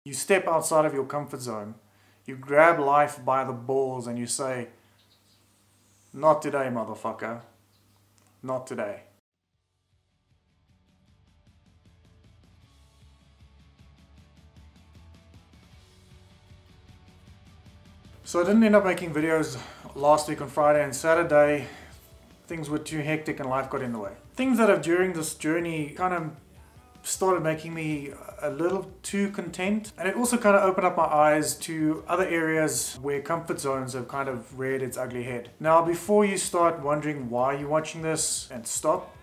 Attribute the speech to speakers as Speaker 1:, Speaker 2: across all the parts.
Speaker 1: You step outside of your comfort zone. You grab life by the balls and you say, "Not today, motherfucker. Not today." So I didn't end up making videos last week on Friday and Saturday. Things were too hectic and life got in the way. Things that have during this journey kind of started making me a little too content, and it also kind of opened up my eyes to other areas where comfort zones have kind of reared its ugly head. Now, before you start wondering why you're watching this and stop,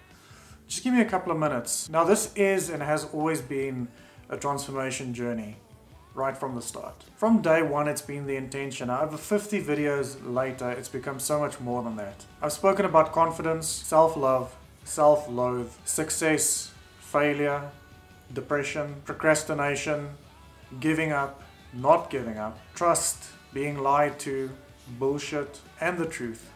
Speaker 1: just give me a couple of minutes. Now, this is and has always been a transformation journey right from the start. From day one, it's been the intention. Now, over 50 videos later, it's become so much more than that. I've spoken about confidence, self-love, self-loath, success, failure, depression, procrastination, giving up, not giving up, trust, being lied to, bullshit, and the truth.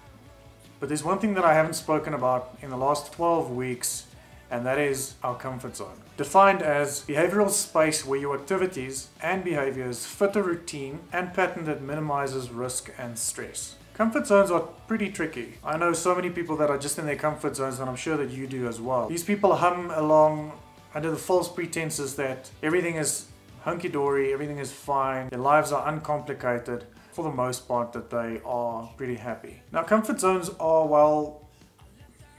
Speaker 1: But there's one thing that I haven't spoken about in the last 12 weeks, and that is our comfort zone. Defined as behavioral space where your activities and behaviors fit a routine and pattern that minimizes risk and stress. Comfort zones are pretty tricky. I know so many people that are just in their comfort zones, and I'm sure that you do as well. These people hum along under the false pretenses that everything is hunky-dory, everything is fine, their lives are uncomplicated. For the most part, that they are pretty happy. Now, comfort zones are, well,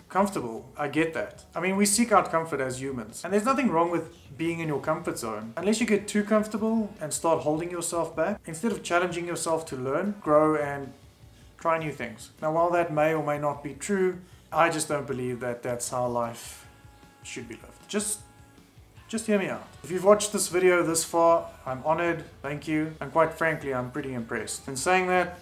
Speaker 1: comfortable. I get that. I mean, we seek out comfort as humans, and there's nothing wrong with being in your comfort zone unless you get too comfortable and start holding yourself back instead of challenging yourself to learn, grow, and try new things. Now, while that may or may not be true, I just don't believe that that's how life should be lived. Just hear me out. If you've watched this video this far, I'm honored, thank you, and quite frankly, I'm pretty impressed. In saying that,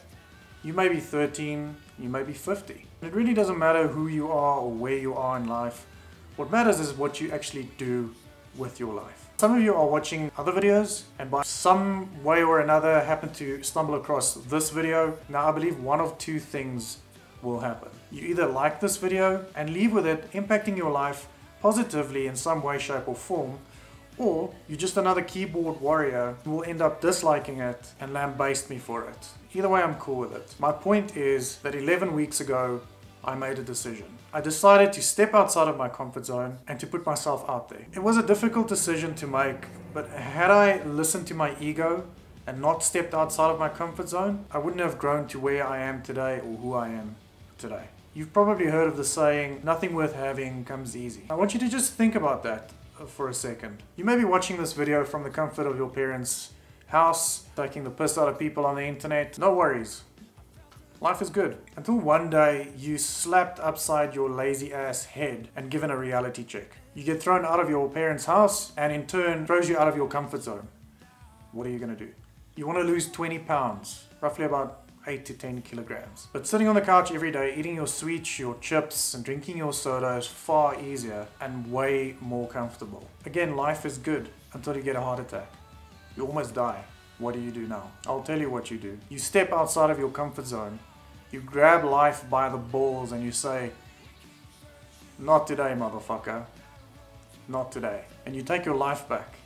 Speaker 1: you may be 13, you may be 50. It really doesn't matter who you are or where you are in life. What matters is what you actually do with your life. Some of you are watching other videos and by some way or another happen to stumble across this video. Now, I believe one of two things will happen. You either like this video and leave with it impacting your life positively in some way, shape or form, or you're just another keyboard warrior who will end up disliking it and lambaste me for it. Either way, I'm cool with it. My point is that 11 weeks ago, I made a decision. I decided to step outside of my comfort zone and to put myself out there. It was a difficult decision to make, but had I listened to my ego and not stepped outside of my comfort zone, I wouldn't have grown to where I am today or who I am today. You've probably heard of the saying, nothing worth having comes easy. I want you to just think about that for a second. You may be watching this video from the comfort of your parents' house, taking the piss out of people on the internet. No worries. Life is good. Until one day you slapped upside your lazy ass head and given a reality check. You get thrown out of your parents' house and in turn throws you out of your comfort zone. What are you going to do? You want to lose 20 pounds, roughly about 8 to 10 kilograms. But sitting on the couch every day, eating your sweets, your chips, and drinking your soda is far easier and way more comfortable. Again, life is good until you get a heart attack. You almost die. What do you do now? I'll tell you what you do. You step outside of your comfort zone. You grab life by the balls and you say, "Not today, motherfucker. Not today." And you take your life back.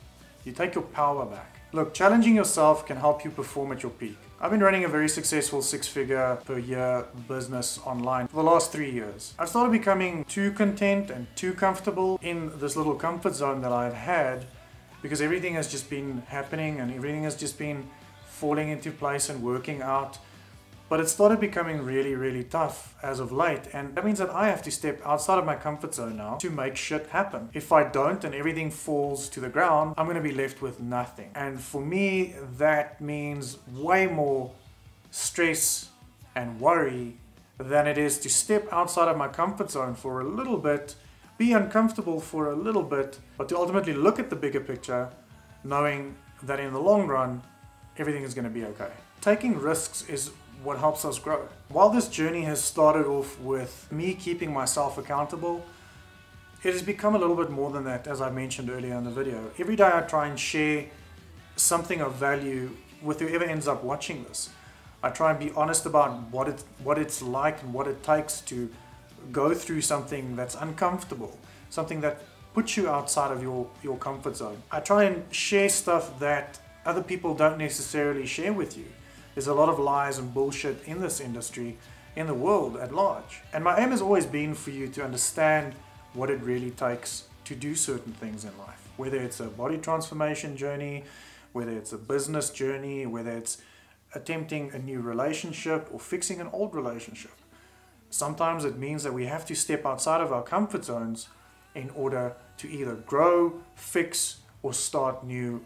Speaker 1: You take your power back. Look, challenging yourself can help you perform at your peak. I've been running a very successful 6-figure per year business online for the last 3 years. I've started becoming too content and too comfortable in this little comfort zone that I've had because everything has just been happening and everything has just been falling into place and working out. But it started becoming really, really tough as of late, and that means that I have to step outside of my comfort zone now to make shit happen. If I don't and everything falls to the ground, I'm going to be left with nothing. And for me, that means way more stress and worry than it is to step outside of my comfort zone for a little bit, be uncomfortable for a little bit, but to ultimately look at the bigger picture, knowing that in the long run, everything is going to be okay. Taking risks is what helps us grow. While this journey has started off with me keeping myself accountable, it has become a little bit more than that, as I mentioned earlier in the video. Every day I try and share something of value with whoever ends up watching this. I try and be honest about what it's like and what it takes to go through something that's uncomfortable, something that puts you outside of your comfort zone. I try and share stuff that other people don't necessarily share with you. There's a lot of lies and bullshit in this industry, in the world at large. And my aim has always been for you to understand what it really takes to do certain things in life. Whether it's a body transformation journey, whether it's a business journey, whether it's attempting a new relationship or fixing an old relationship. Sometimes it means that we have to step outside of our comfort zones in order to either grow, fix, or start new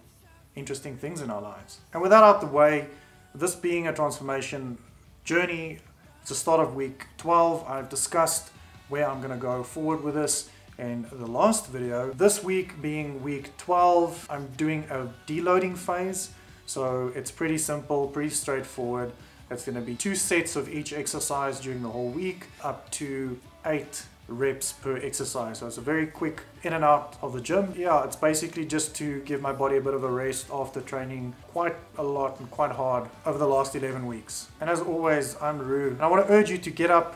Speaker 1: interesting things in our lives. And with that out the way, this being a transformation journey, it's the start of week 12. I've discussed where I'm going to go forward with this in the last video. This week being week 12, I'm doing a deloading phase. So it's pretty simple, pretty straightforward. It's going to be 2 sets of each exercise during the whole week, up to 8 reps per exercise. So it's a very quick in and out of the gym. Yeah, it's basically just to give my body a bit of a rest after training quite a lot and quite hard over the last 11 weeks. And as always, I'm Roo, and I want to urge you to get up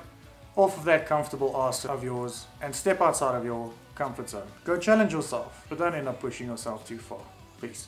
Speaker 1: off of that comfortable ass of yours and step outside of your comfort zone. Go challenge yourself, but don't end up pushing yourself too far. Peace.